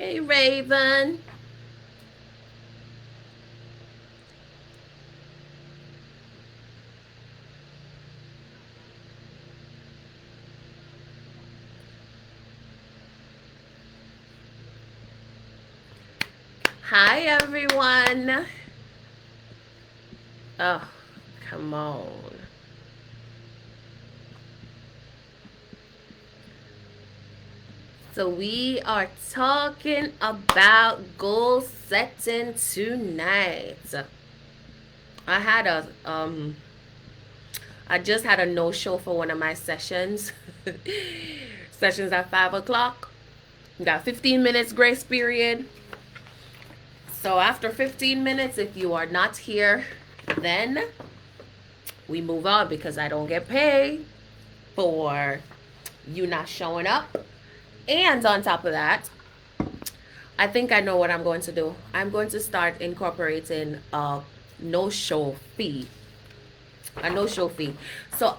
Hey, Raven. Hi, everyone. Oh, come on. So we are talking about goal setting tonight. I had a I just had a no show for one of my sessions. Sessions at 5 o'clock. Got 15 minutes grace period. So after 15 minutes, if you are not here, then we move on because I don't get paid for you not showing up. And on top of that, I think I know what I'm going to do. I'm going to start incorporating a no show fee. A no show fee. So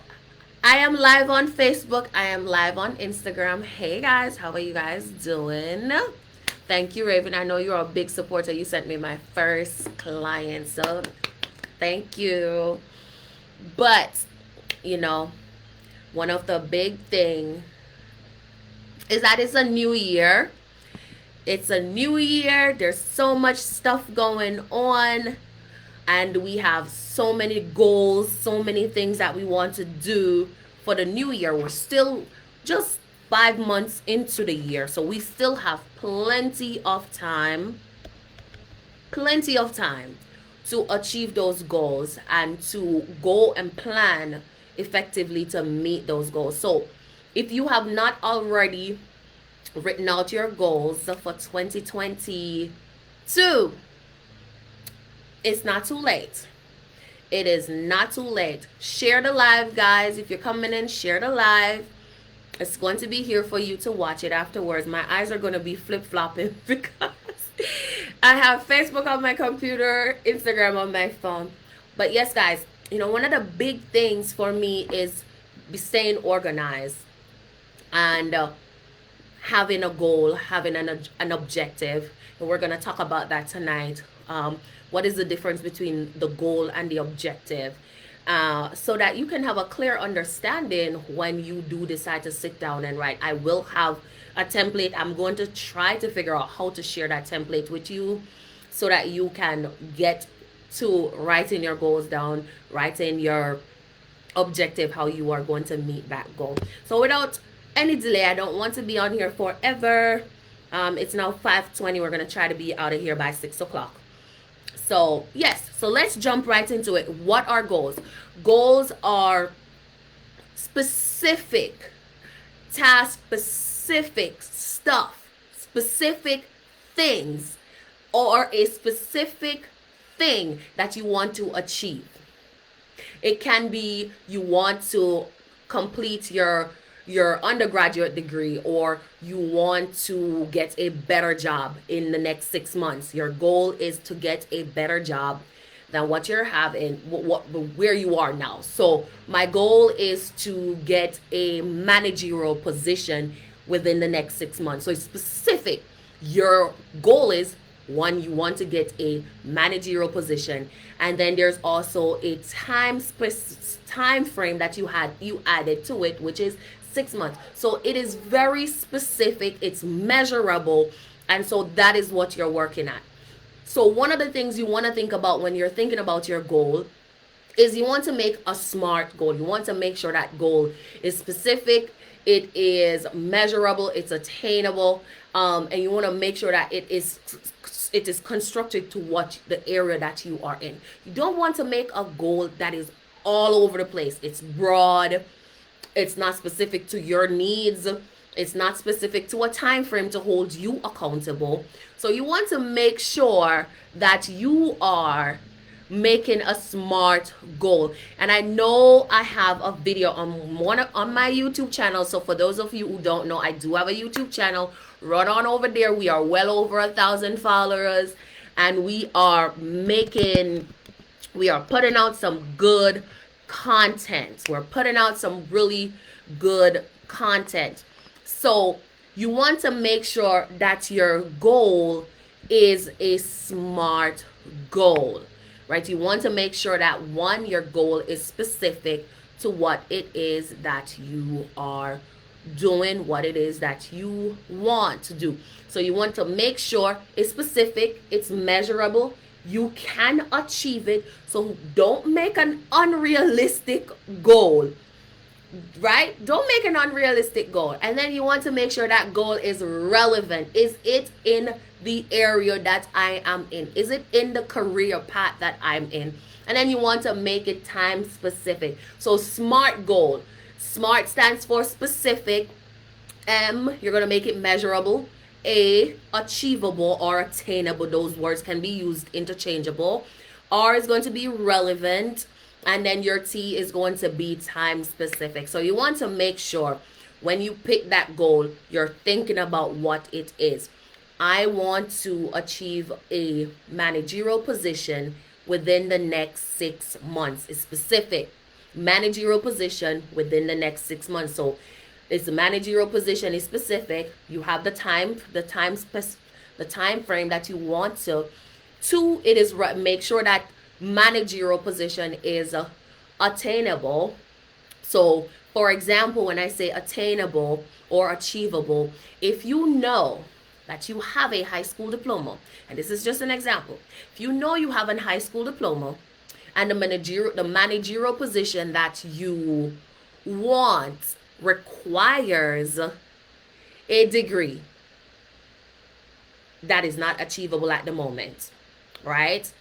I am live on Facebook. I am live on Instagram. Hey guys, how are you guys doing? Thank you, Raven. I know you're a big supporter. You sent me my first client. So thank you. But, you know, one of the big thing is that it's a new year. It's a new year. There's so much stuff going on. And we have so many goals, so many things that we want to do for the new year. We're still just 5 months into the year. So we still have plenty of time to achieve those goals and to go and plan effectively to meet those goals. So if you have not already written out your goals for 2022, it's not too late. It is not too late. Share the live, guys. If you're coming in, share the live. It's going to be here for you to watch it afterwards. My eyes are going to be flip-flopping because I have Facebook on my computer, Instagram on my phone. But yes, guys, one of the big things for me is staying organized and having a goal, having an objective. And we're going to talk about that tonight. What is the difference between the goal and the objective? So that you can have a clear understanding when you do decide to sit down and write. I will have a template. I'm going to try to figure out how to share that template with you so that you can get to writing your goals down, writing your objective, how you are going to meet that goal. So without any delay, I don't want to be on here forever. It's now 5:20. We're going to try to be out of here by 6 o'clock. So yes, so let's jump right into it. What are goals? Goals are specific, task specific stuff, specific things, or a specific thing that you want to achieve. It can be you want to complete your undergraduate degree, or you want to get a better job in the next 6 months. Your goal is to get a better job than what you're having, where you are now. So my goal is to get a managerial position within the next 6 months. So it's specific. Your goal is, one, you want to get a managerial position, and then there's also a time frame that you added to it, which is 6 months. So it is very specific, it's measurable, and so that is what you're working at. So one of the things you want to think about when you're thinking about your goal is you want to make a SMART goal. You want to make sure that goal is specific, it is measurable, it's attainable, and you want to make sure that it is constructed to what the area that you are in. You don't want to make a goal that is all over the place. It's broad, it's not specific to your needs, it's not specific to a time frame to hold you accountable. So you want to make sure that you are making a SMART goal. And I know I have a video on my YouTube channel. So for those of you who don't know, I do have a YouTube channel. Run on over there. We are well over 1,000 followers, and we are putting out some good content. We're putting out some really good content. So You want to make sure that your goal is a smart goal, right? You want to make sure that one, your goal is specific to what it is that you are doing, what it is that you want to do. So you want to make sure it's specific, it's measurable, you can achieve it. So don't make an unrealistic goal, right? Don't make an unrealistic goal. And then you want to make sure that goal is relevant. Is it in the area that I am in? Is it in the career path that I'm in? And then you want to make it time specific. So SMART goal. SMART stands for specific. M, you're going to make it measurable. A, achievable or attainable. Those words can be used interchangeable. R is going to be relevant. And then your T is going to be time specific. So you want to make sure when you pick that goal, you're thinking about what it is. I want to achieve a managerial position within the next 6 months. It's specific. Managerial position within the next 6 months. So it's the managerial position is specific. You have the time frame that you want to. Two, it is make sure that managerial position is attainable. So, for example, when I say attainable or achievable, if you know that you have a high school diploma, and this is just an example, if you know you have a high school diploma and the managerial position that you want requires a degree, that is not achievable at the moment, right?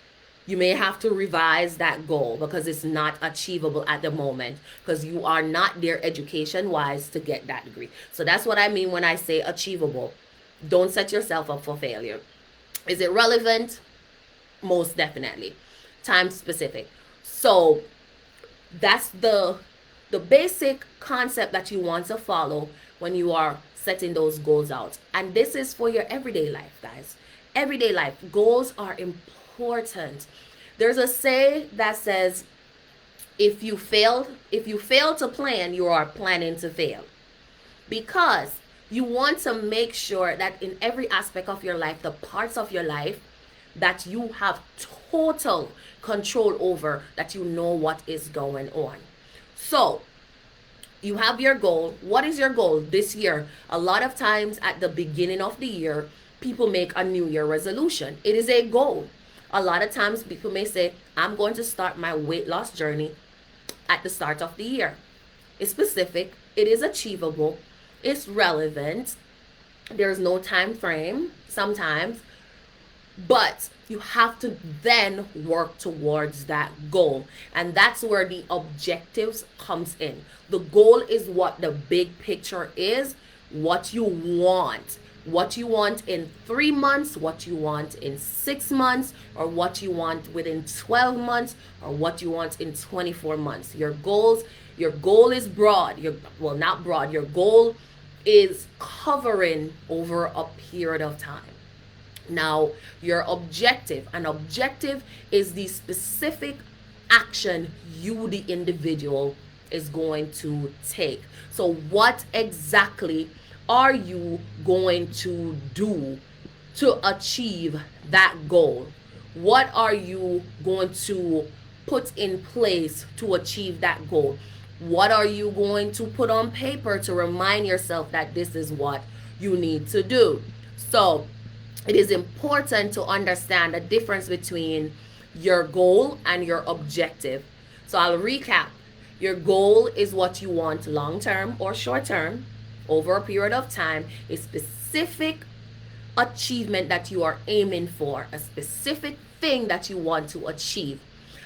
You may have to revise that goal because it's not achievable at the moment because you are not there education wise to get that degree. So that's what I mean when I say achievable. Don't set yourself up for failure. Is it relevant? Most definitely. Time specific. So that's the basic concept that you want to follow when you are setting those goals out. And this is for your everyday life, guys. Everyday life. Goals are important. There's a say that says if you fail to plan, you are planning to fail. Because you want to make sure that in every aspect of your life, the parts of your life that you have total control over, that you know what is going on. So you have your goal. What is your goal this year? A lot of times at the beginning of the year, people make a New Year resolution. It is a goal. A lot of times people may say, I'm going to start my weight loss journey at the start of the year. It's specific. It is achievable. It's relevant. There's no time frame sometimes. But you have to then work towards that goal. And that's where the objectives comes in. The goal is what the big picture is, what you want. What you want in 3 months, what you want in 6 months, or what you want within 12 months, or what you want in 24 months. Your goal is broad. Not broad. Your goal is covering over a period of time. Now, your objective. An objective is the specific action you, the individual, is going to take. So what exactly are you going to do to achieve that goal? What are you going to put in place to achieve that goal? What are you going to put on paper to remind yourself that this is what you need to do? So it is important to understand the difference between your goal and your objective. So I'll recap. Your goal is what you want long term or short term over a period of time, a specific achievement that you are aiming for, a specific thing that you want to achieve.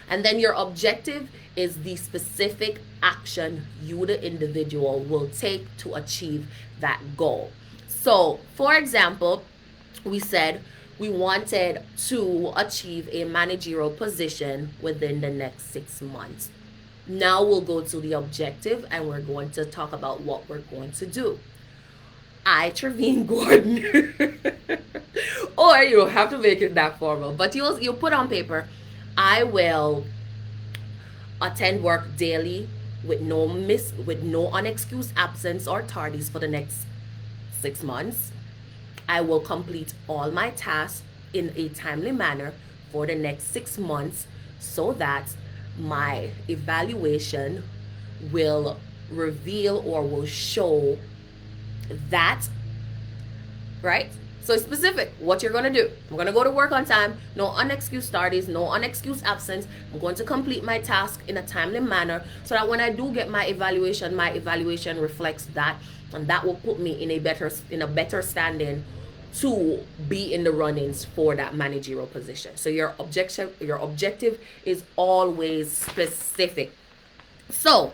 And then your objective is the specific action you, the individual, will take to achieve that goal. So, for example, we said we wanted to achieve a managerial position within the next 6 months. Now we'll go to the objective and we're going to talk about what we're going to do. I, Trevene Gordon, or you don't have to make it that formal, but you'll put on paper, I will attend work daily with no unexcused absence or tardies for the next 6 months. I will complete all my tasks in a timely manner for the next 6 months so that my evaluation will reveal or will show that, right? So it's specific what you're going to do. I'm going to go to work on time, no unexcused tardies, no unexcused absence. I'm going to complete my task in a timely manner so that when I do get my evaluation reflects that, and that will put me in a better standing to be in the runnings for that managerial position. So your objective is always specific. So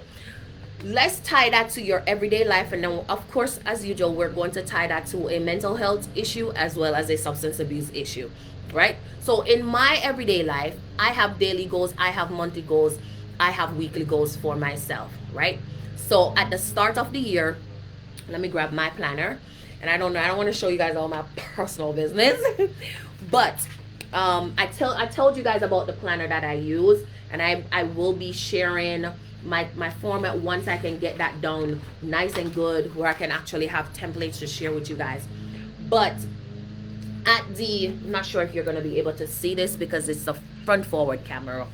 let's tie that to your everyday life, and then of course, as usual, we're going to tie that to a mental health issue as well as a substance abuse issue, right? So in my everyday life, I have daily goals, I have monthly goals, I have weekly goals for myself, right? So at the start of the year, let me grab my planner, and I don't want to show you guys all my personal business but I told you guys about the planner that I use, and I will be sharing my format once I can get that done nice and good, where I can actually have templates to share with you guys. But I'm not sure if you're going to be able to see this because it's the front forward camera.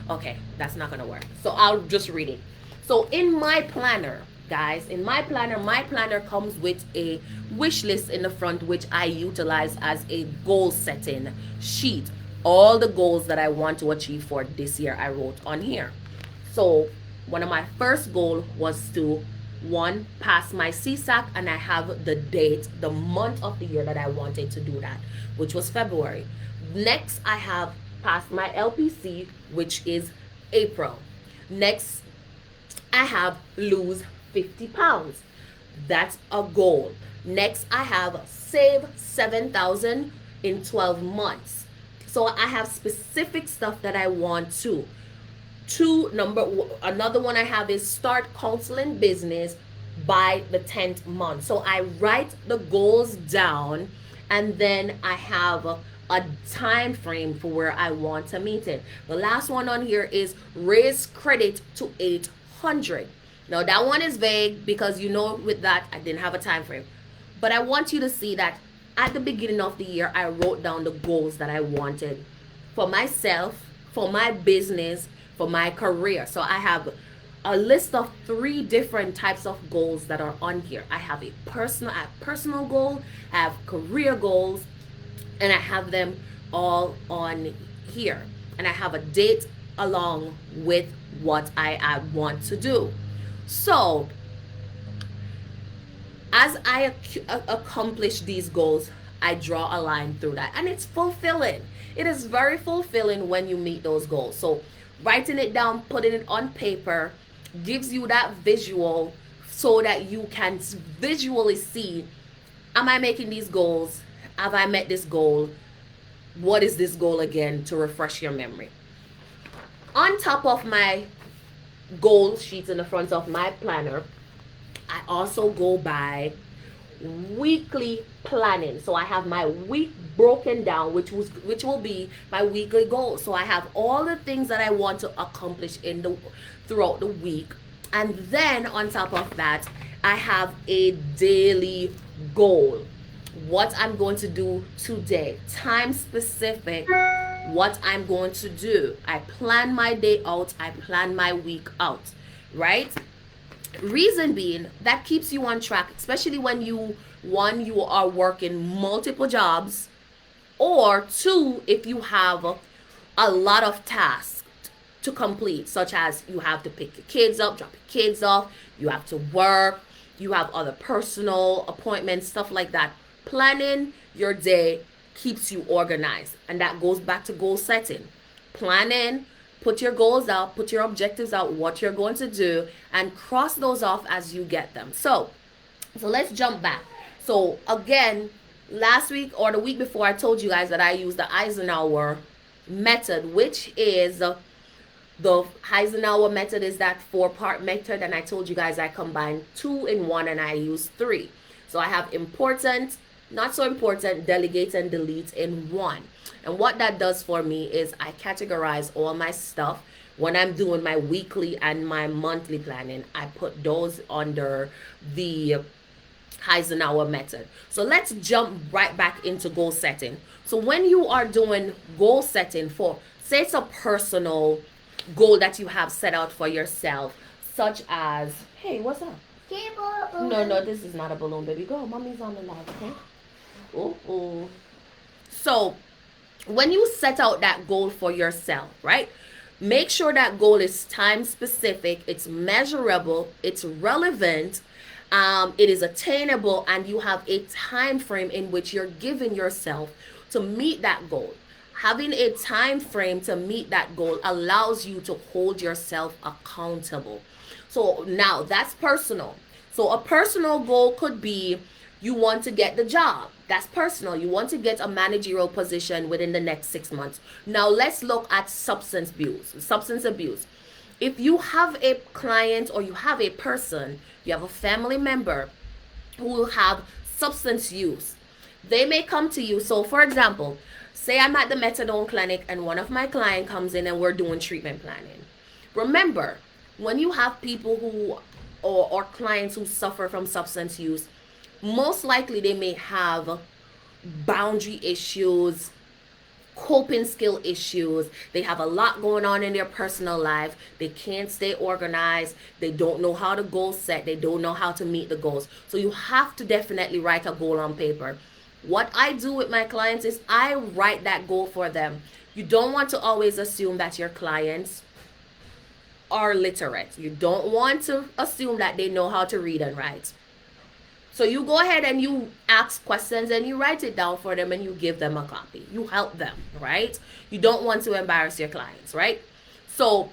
Okay, that's not going to work. So I'll just read it. So in my planner, guys, my planner comes with a wish list in the front, which I utilize as a goal setting sheet. All the goals that I want to achieve for this year, I wrote on here. So one of my first goal was to pass my CSAC, and I have the date, the month of the year that I wanted to do that, which was February. Next, I have passed my LPC, which is April. Next, I have lose 50 pounds. That's a goal. Next, I have save 7,000 in 12 months. So I have specific stuff that I want to. Another one I have is start counseling business by the 10th month. So I write the goals down, and then I have a time frame for where I want to meet it. The last one on here is raise credit to 800. Now that one is vague because with that I didn't have a time frame. But I want you to see that at the beginning of the year I wrote down the goals that I wanted for myself, for my business, for my career. So I have a list of 3 different types of goals that are on here. I have a personal goal, I have career goals, and I have them all on here. And I have a date along with what I want to do. So as I accomplish these goals, I draw a line through that, and it's fulfilling. It is very fulfilling when you meet those goals. So writing it down, putting it on paper gives you that visual so that you can visually see, am I making these goals? Have I met this goal? What is this goal again, to refresh your memory? On top of my goal sheets in the front of my planner, I also go by weekly planning. So I have my week broken down, which will be my weekly goal. So I have all the things that I want to accomplish throughout the week, and then on top of that, I have a daily goal. What I'm going to do today, time specific, what I'm going to do. I plan my day out, I plan my week out, right? Reason being, that keeps you on track, especially when you are working multiple jobs, or 2, if you have a lot of tasks to complete, such as you have to pick your kids up, drop your kids off, you have to work, you have other personal appointments, stuff like that. Planning your day keeps you organized, and that goes back to goal setting. Planning, put your goals out, put your objectives out, what you're going to do, and cross those off as you get them. So let's jump back. So again, last week or the week before, I told you guys that I use the Eisenhower method, which is the Eisenhower method is that 4-part method, and I told you guys I combine 2 in 1 and I use 3. So I have important, not so important, delegate and delete in 1. And what that does for me is I categorize all my stuff. When I'm doing my weekly and my monthly planning, I put those under the Eisenhower method. So let's jump right back into goal setting. So when you are doing goal setting for, say it's a personal goal that you have set out for yourself, such as, hey, what's up? No, no, this is not a balloon, baby. Go, mommy's on the live, okay? Oh. So when you set out that goal for yourself, right? Make sure that goal is time specific, it's measurable, it's relevant, it is attainable, and you have a time frame in which you're giving yourself to meet that goal. Having a time frame to meet that goal allows you to hold yourself accountable. So now that's personal. So a personal goal could be you want to get the job. That's personal. You want to get a managerial position within the next 6 months. Now let's look at substance abuse. Substance abuse. If you have a client or you have a person, you have a family member who will have substance use, they may come to you. So for example, say I'm at the methadone clinic and one of my clients comes in and we're doing treatment planning. Remember, when you have people who or clients who suffer from substance use, most likely they may have boundary issues, coping skill issues. They have a lot going on in their personal life. They can't stay organized. They don't know how to goal set. They don't know how to meet the goals. So you have to definitely write a goal on paper. What I do with my clients is I write that goal for them. You don't want to always assume that your clients are literate. You don't want to assume that they know how to read and write. So you go ahead and you ask questions and you write it down for them and you give them a copy. You help them, right? You don't want to embarrass your clients, right? So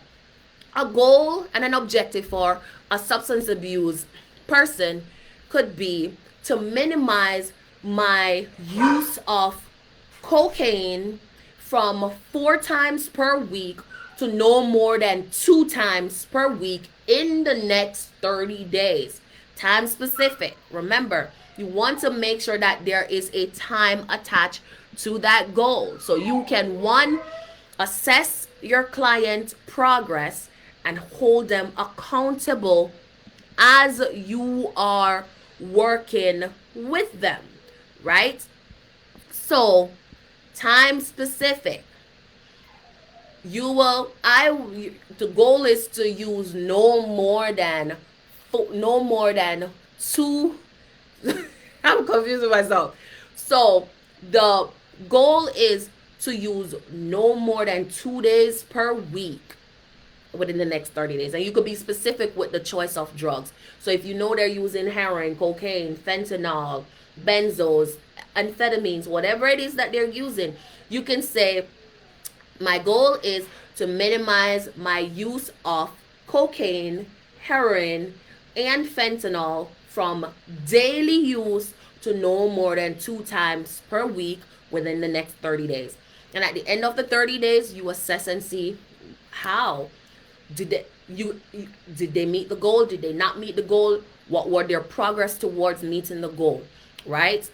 a goal and an objective for a substance abuse person could be to minimize my use of cocaine from 4 times per week to no more than 2 times per week in the next 30 days. Time specific. Remember, you want to make sure that there is a time attached to that goal. So you can, one, assess your client progress and hold them accountable as you are working with them, right? So time specific. The goal is to use no more than 2. I'm confusing myself. So the goal is to use no more than 2 days per week within the next 30 days. And you could be specific with the choice of drugs. So if you know they're using heroin, cocaine, fentanyl, benzos, amphetamines, whatever it is that they're using, you can say, my goal is to minimize my use of cocaine, heroin, and fentanyl from daily use to no more than 2 times per week within the next 30 days. And at the end of the 30 days, you assess and see how did they meet the goal? Did they not meet the goal? What were their progress towards meeting the goal, right?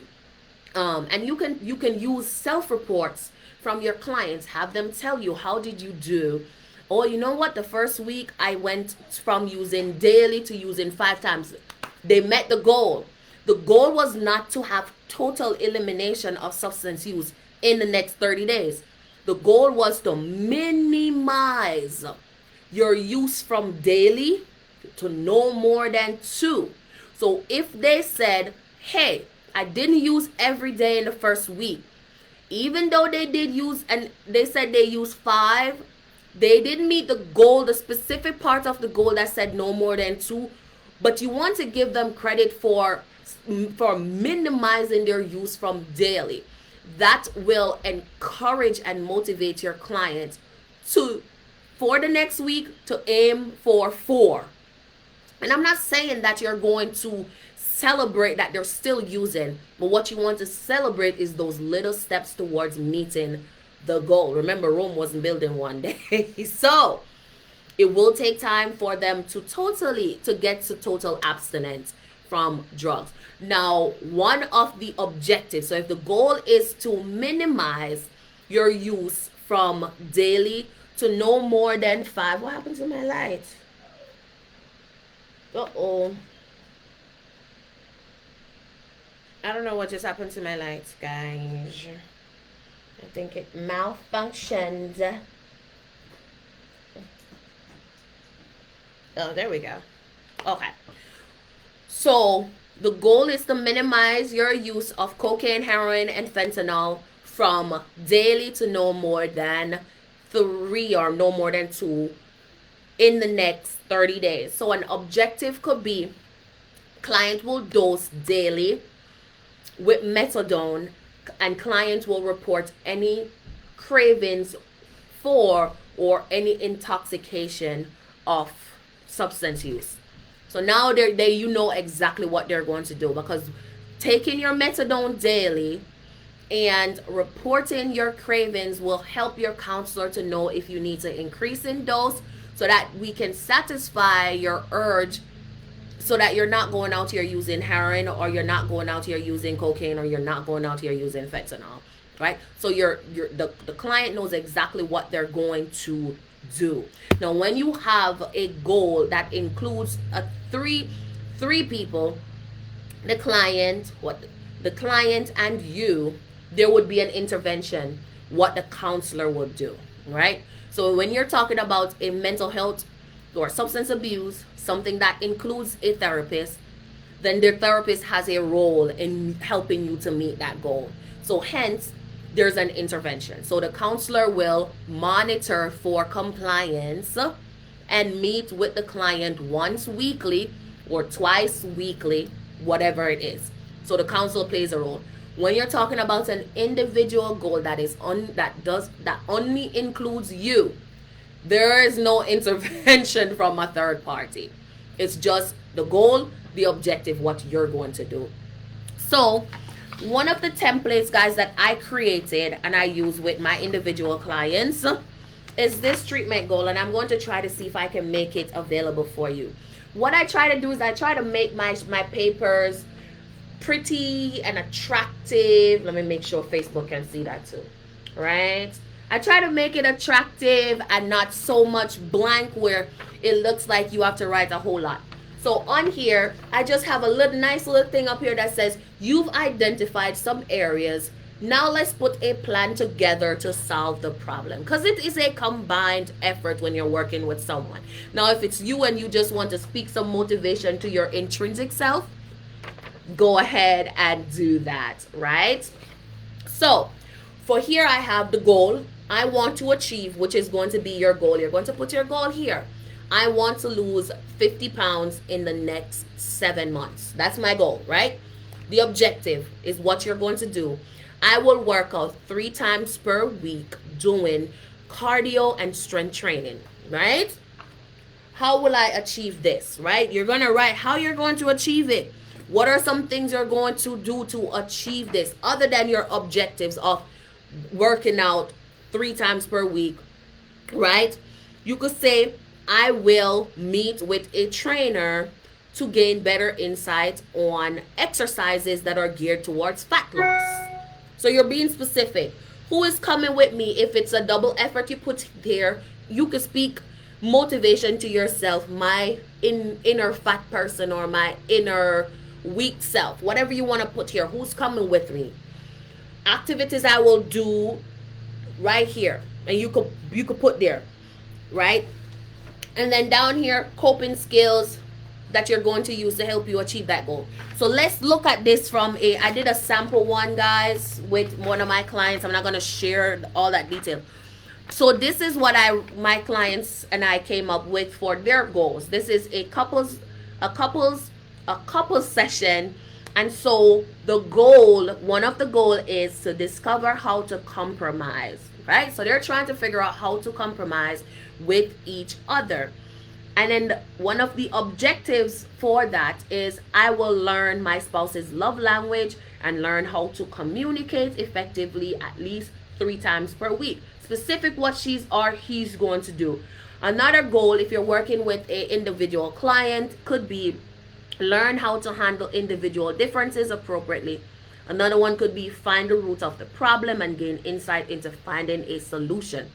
And you can use self-reports from your clients. Have them tell you, how did you do? Oh, you know what? The first week I went from using daily to using 5 times. They met the goal. The goal was not to have total elimination of substance use in the next 30 days. The goal was to minimize your use from daily to no more than 2. So if they said, hey, I didn't use every day in the first week, even though they did use, and they said they used 5, they didn't meet the goal, the specific part of the goal that said no more than 2. But you want to give them credit for minimizing their use from daily. That will encourage and motivate your clients to, for the next week, to aim for 4. And I'm not saying that you're going to celebrate that they're still using, but what you want to celebrate is those little steps towards meeting the goal. Remember, Rome wasn't built in one day. So it will take time for them to get to total abstinence from drugs. Now, one of the objectives, so if the goal is to minimize your use from daily to no more than 5, what happened to my light? Uh-oh. I don't know what just happened to my lights, guys. I think it malfunctioned. Oh, there we go. Okay. So the goal is to minimize your use of cocaine, heroin, and fentanyl from daily to no more than 3 or no more than 2 in the next 30 days. So an objective could be client will dose daily with methadone, and client will report any cravings for or any intoxication of substance use. So now they you know exactly what they're going to do, because taking your methadone daily and reporting your cravings will help your counselor to know if you need to increase in dose so that we can satisfy your urge, so that you're not going out here using heroin, or you're not going out here using cocaine, or you're not going out here using fentanyl, right? So the client knows exactly what they're going to do. Now when you have a goal that includes three people, the client and you, there would be an intervention, what the counselor would do, right? So when you're talking about a mental health or substance abuse, something that includes a therapist, then the therapist has a role in helping you to meet that goal. So hence, there's an intervention. So the counselor will monitor for compliance and meet with the client once weekly or twice weekly, whatever it is. So the counselor plays a role. When you're talking about an individual goal that only includes you, there is no intervention from a third party. It's just the goal, the objective, what you're going to do. So one of the templates, guys, that I created and I use with my individual clients is this treatment goal, and I'm going to try to see if I can make it available for you. What I try to do is I try to make my papers pretty and attractive. Let me make sure Facebook can see that too, right? I try to make it attractive and not so much blank where it looks like you have to write a whole lot. So on here, I just have a nice little thing up here that says, you've identified some areas. Now let's put a plan together to solve the problem. Because it is a combined effort when you're working with someone. Now, if it's you and you just want to speak some motivation to your intrinsic self, go ahead and do that, right? So for here, I have the goal I want to achieve, which is going to be your goal. You're going to put your goal here. I want to lose 50 pounds in the next 7 months. That's my goal, right? The objective is what you're going to do. I will work out 3 times per week doing cardio and strength training, right? How will I achieve this, right? You're going to write how you're going to achieve it. What are some things you're going to do to achieve this other than your objectives of working out 3 times per week, right? You could say, I will meet with a trainer to gain better insight on exercises that are geared towards fat loss. So you're being specific. Who is coming with me? If it's a double effort you put there, you could speak motivation to yourself, my inner fat person or my inner weak self, whatever you want to put here. Who's coming with me? Activities I will do right here, and you could put there, right? And then down here, coping skills that you're going to use to help you achieve that goal. So let's look at this I did a sample one, guys, with one of my clients. I'm not going to share all that detail. So this is what my clients and I came up with for their goals. This is a couples session. And so one of the goal is to discover how to compromise, right? So they're trying to figure out how to compromise with each other. And then one of the objectives for that is I will learn my spouse's love language and learn how to communicate effectively at least 3 times per week. Specific what she's or he's going to do. Another goal, if you're working with an individual client, could be learn how to handle individual differences appropriately. Another one could be find the root of the problem and gain insight into finding a solution.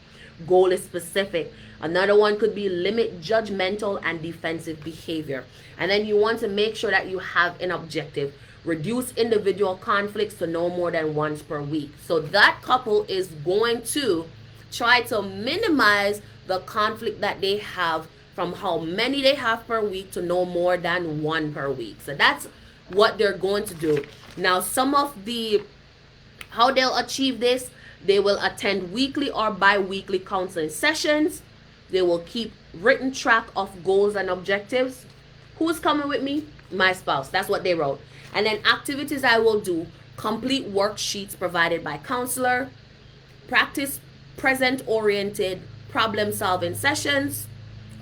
Goal is specific. Another one could be limit judgmental and defensive behavior. And then you want to make sure that you have an objective. reduce individual conflicts to no more than once per week. So that couple is going to try to minimize the conflict that they have from how many they have per week to no more than one per week. So that's what they're going to do. Now, some of the how they'll achieve this, they will attend weekly or bi-weekly counseling sessions. They will keep written track of goals and objectives. Who's coming with me? My spouse. That's what they wrote. And then activities I will do: complete worksheets provided by counselor, practice present-oriented problem-solving sessions,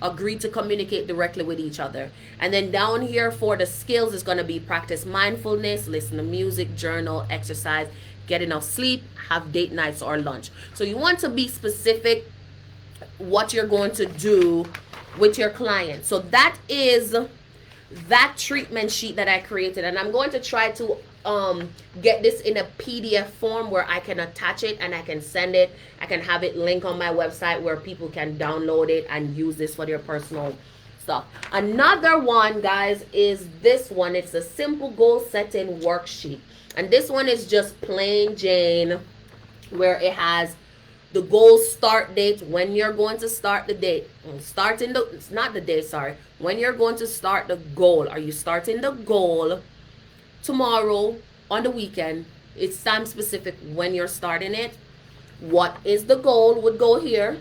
agree to communicate directly with each other. And then down here for the skills is going to be practice mindfulness, listen to music, journal, exercise, get enough sleep, have date nights or lunch. So you want to be specific what you're going to do with your client. So that is that treatment sheet that I created, and I'm going to try to get this in a PDF form where I can attach it and I can send it. I can have it linked on my website where people can download it and use this for their personal stuff. Another one, guys, is this one. It's a simple goal setting worksheet, and this one is just plain Jane, where it has the goal start date, when you're going to start the date, starting the, it's not the day, sorry, when you're going to start the goal. Are you starting the goal tomorrow, on the weekend? It's time specific when you're starting it. What is the goal would go here.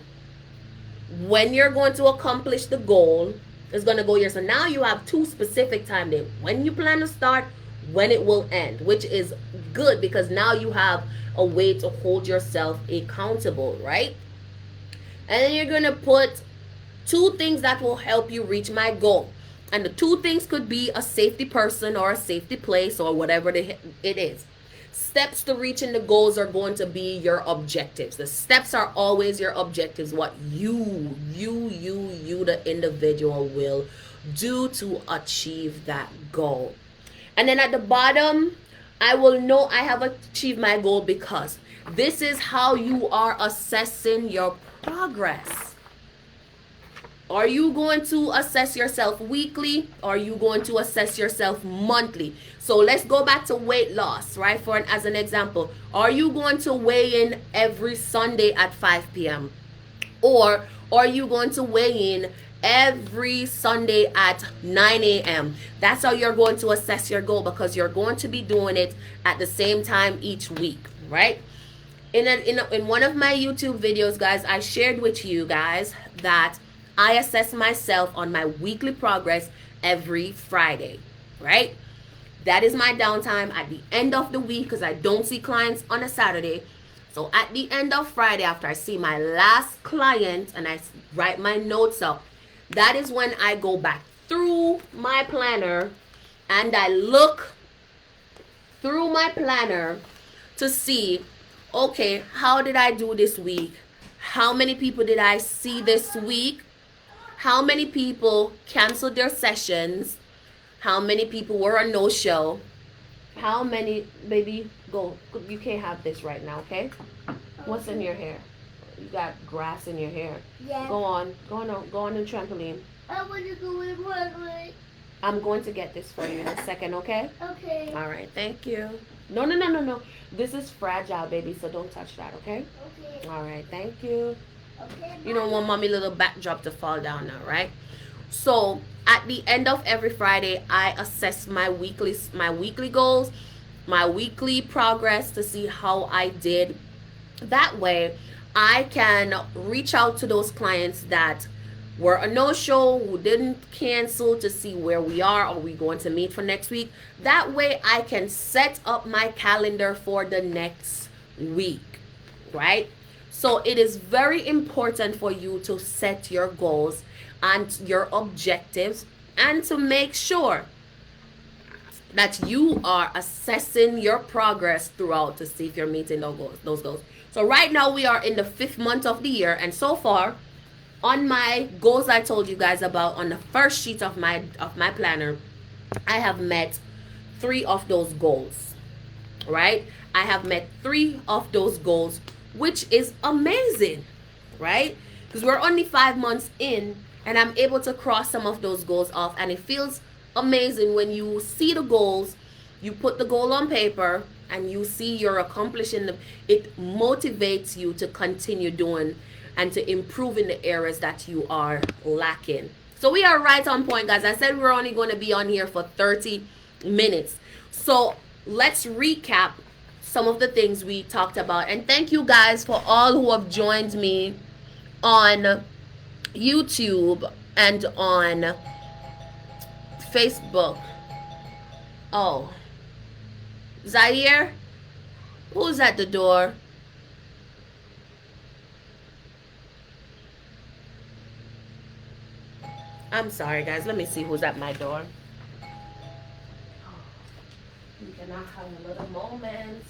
When you're going to accomplish the goal is going to go here. So now you have two specific time dates: when you plan to start, when it will end, which is good because now you have a way to hold yourself accountable, right? And then you're going to put 2 things that will help you reach my goal. And the 2 things could be a safety person or a safety place or whatever it is. Steps to reaching the goals are going to be your objectives. The steps are always your objectives, what you, the individual, will do to achieve that goal. And then at the bottom, I will know I have achieved my goal because this is how you are assessing your progress. Are you going to assess yourself weekly? Or are you going to assess yourself monthly? So let's go back to weight loss, right? As an example, are you going to weigh in every Sunday at 5 p.m.? Or are you going to weigh in every Sunday at 9 a.m.? That's how you're going to assess your goal, because you're going to be doing it at the same time each week, right? In one of my YouTube videos, guys, I shared with you guys that I assess myself on my weekly progress every Friday, right? That is my downtime at the end of the week because I don't see clients on a Saturday. So at the end of Friday, after I see my last client and I write my notes up, that is when I go back through my planner and I look through my planner to see, okay, how did I do this week? How many people did I see this week? How many people canceled their sessions? How many people were a no-show? How many, baby, go. You can't have this right now, okay? What's in your hair? You got grass in your hair. Yeah. Go on the trampoline. I want to go with Broadway. I'm going to get this for you in a second, okay? Okay. All right, thank you. No. This is fragile, baby, so don't touch that, okay? Okay. All right, thank you. Okay. You don't want mommy little backdrop to fall down now, right? So at the end of every Friday, I assess my weekly goals, my weekly progress to see how I did. That way, I can reach out to those clients that were a no-show, who didn't cancel, to see where we are. Are we going to meet for next week? That way, I can set up my calendar for the next week, right? So it is very important for you to set your goals and your objectives and to make sure that you are assessing your progress throughout to see if you're meeting those goals. So right now we are in the 5th month of the year, and so far on my goals I told you guys about on the first sheet of my planner, I have met 3 of those goals, right? I have met 3 of those goals, which is amazing, right? Because we're only 5 months in and I'm able to cross some of those goals off, and it feels amazing when you see the goals you put the goal on paper and you see you're accomplishing it motivates you to continue doing and to improve in the areas that you are lacking. So we are right on point, guys. I said we're only going to be on here for 30 minutes. So let's recap some of the things we talked about. And thank you guys for all who have joined me on YouTube and on Facebook. Oh, Zaire, who's at the door? I'm sorry, guys. Let me see who's at my door. We cannot have a little moment.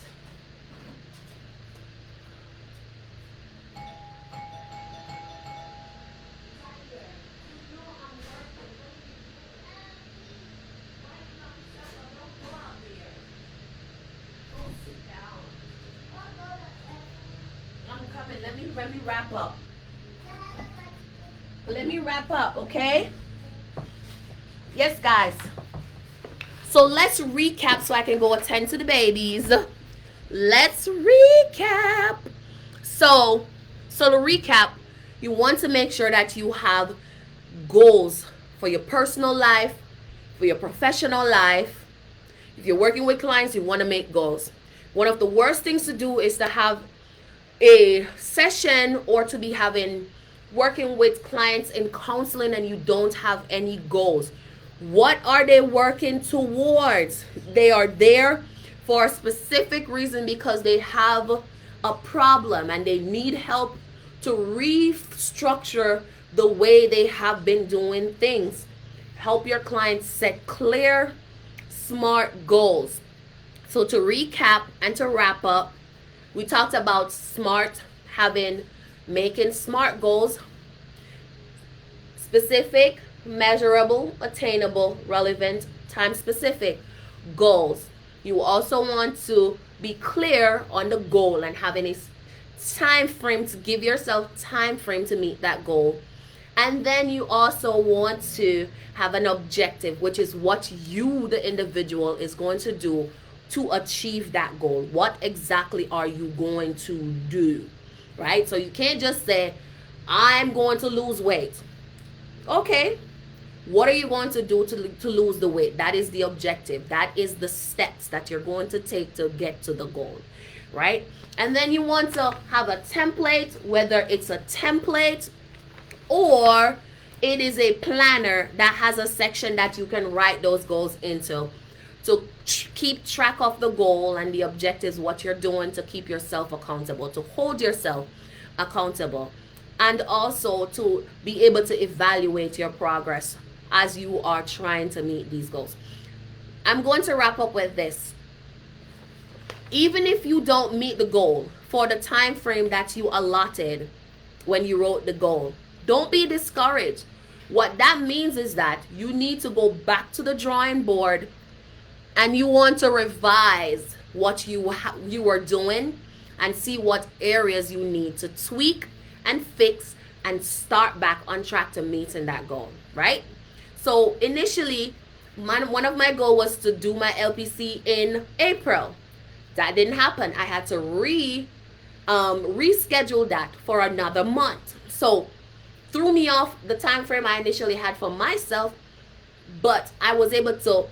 I'm coming. Let me wrap up. Let me wrap up, okay? Yes, guys. So let's recap so I can go attend to the babies. Let's recap. So to recap, you want to make sure that you have goals for your personal life, for your professional life. If you're working with clients, you want to make goals. One of the worst things to do is to have a session or to be working with clients in counseling and you don't have any goals. What are they working towards? They are there for a specific reason because they have a problem and they need help to restructure the way they have been doing things. Help your clients set clear, smart goals. So to recap and to wrap up, we talked about making smart goals, specific, measurable, attainable, relevant, time specific goals. You also want to be clear on the goal and having a time frame to give yourself time frame to meet that goal. And then you also want to have an objective, which is what you, the individual, is going to do to achieve that goal. What exactly are you going to do? Right? So you can't just say, I'm going to lose weight. Okay, what are you going to do to lose the weight? That is the objective. That is the steps that you're going to take to get to the goal, right? And then you want to have a template, whether it's a template or it is a planner that has a section that you can write those goals into to keep track of the goal and the objectives, what you're doing to keep yourself accountable, to hold yourself accountable, and also to be able to evaluate your progress as you are trying to meet these goals. I'm going to wrap up with this. Even if you don't meet the goal for the time frame that you allotted when you wrote the goal, don't be discouraged. What that means is that you need to go back to the drawing board and you want to revise what you were doing and see what areas you need to tweak and fix and start back on track to meeting that goal, right? So initially, one of my goals was to do my LPC in April. That didn't happen. I had to reschedule that for another month. So threw me off the time frame I initially had for myself, but I was able to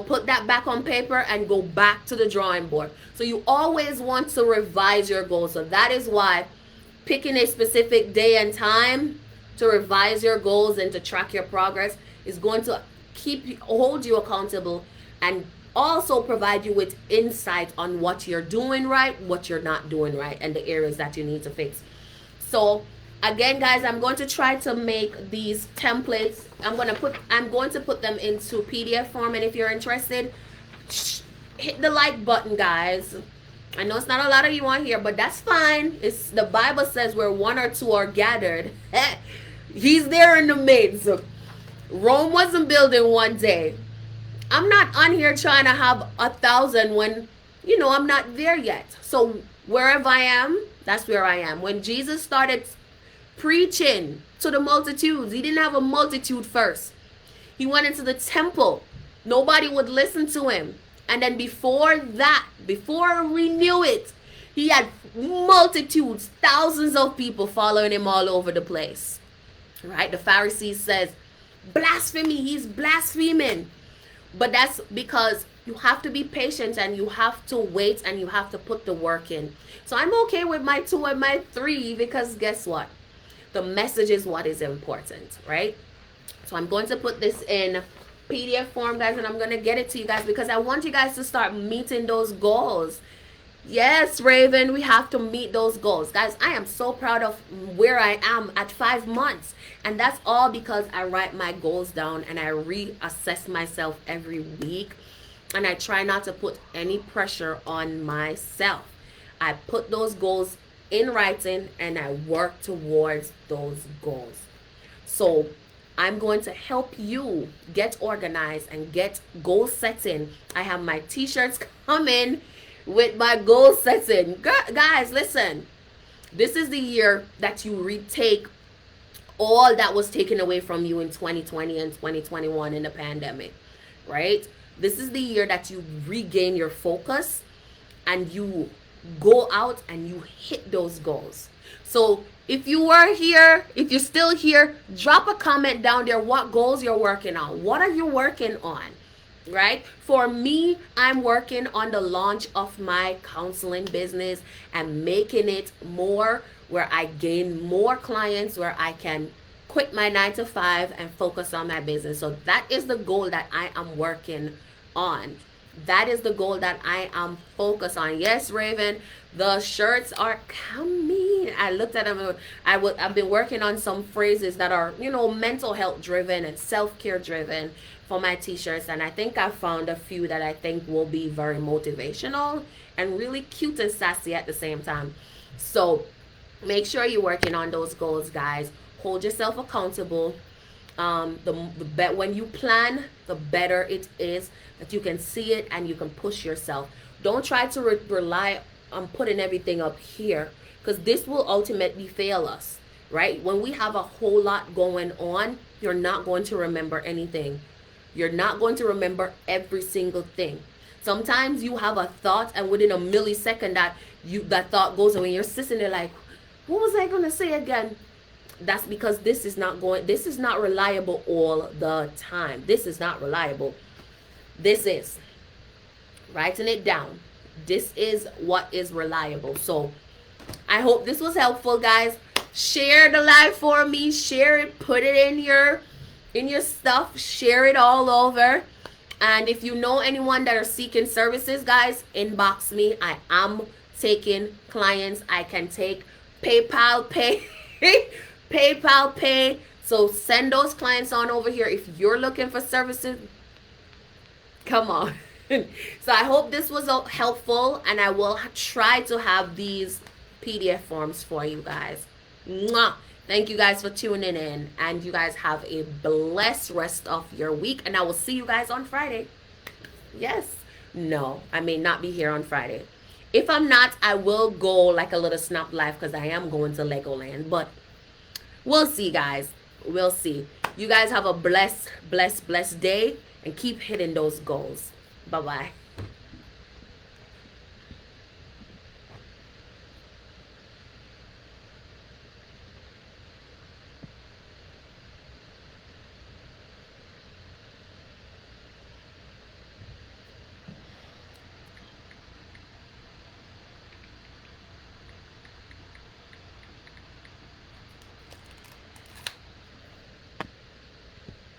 put that back on paper and go back to the drawing board. So you always want to revise your goals. So that is why picking a specific day and time to revise your goals and to track your progress is going to hold you accountable and also provide you with insight on what you're doing right, what you're not doing right, and the areas that you need to fix. So again, guys, I'm going to try to make these templates. I'm going to put them into PDF form, and if you're interested, hit the like button, guys. I know it's not a lot of you on here, but that's fine. It's the Bible says where one or two are gathered, He's there in the midst. Rome wasn't built in one day. I'm not on here trying to have 1,000 when I'm not there yet. So wherever I am, that's where I am. When Jesus started preaching to the multitudes, he didn't have a multitude first. He went into the temple Nobody would listen to him. And then before that, before we knew it, he had multitudes, thousands of people following him all over the place. Right? The Pharisees says, blasphemy, he's blaspheming. But that's because you have to be patient and you have to wait and you have to put the work in. So I'm okay with my 2 and my 3 because guess what? The message is what is important, right? So I'm going to put this in PDF form, guys, and I'm going to get it to you guys because I want you guys to start meeting those goals. Yes, Raven, we have to meet those goals. Guys, I am so proud of where I am at 5 months. And that's all because I write my goals down and I reassess myself every week. And I try not to put any pressure on myself. I put those goals in writing and I work towards those goals. So I'm going to help you get organized and get goal setting. I have my t-shirts coming with my goal setting. Guys, listen. This is the year that you retake all that was taken away from you in 2020 and 2021 in the pandemic, right? This is the year that you regain your focus and you go out and you hit those goals. So if you were here, if you're still here, drop a comment down there what goals you're working on. What are you working on? Right? For me, I'm working on the launch of my counseling business and making it more where I gain more clients, where I can quit my 9 to 5 and focus on my business. So that is the goal that I am working on. That is the goal that I am focused on. Yes, Raven, the shirts are coming. I looked at them. I've been working on some phrases that are, mental health driven and self-care driven for my t-shirts. And I think I found a few that I think will be very motivational and really cute and sassy at the same time. So make sure you're working on those goals, guys. Hold yourself accountable. When you plan, the better it is that you can see it and you can push yourself. Don't try to rely on putting everything up here because this will ultimately fail us, right? When we have a whole lot going on, you're not going to remember anything. You're not going to remember every single thing. Sometimes you have a thought and within a millisecond that thought goes away. You're sitting there like, what was I going to say again? That's because this is not reliable all the time. This is not reliable. This is writing it down. This is what is reliable. So I hope this was helpful, guys. Share the live for me. Share it. Put it in your stuff. Share it all over. And if you know anyone that are seeking services, guys, inbox me. I am taking clients. I can take PayPal pay. PayPal pay. So send those clients on over here. If you're looking for services, come on. So I hope this was helpful and I will try to have these PDF forms for you guys. Mwah. Thank you guys for tuning in and you guys have a blessed rest of your week and I will see you guys on Friday. Yes. No, I may not be here on Friday. If I'm not, I will go like a little snap live because I am going to Legoland, but we'll see, guys. We'll see. You guys have a blessed day and keep hitting those goals. Bye-bye.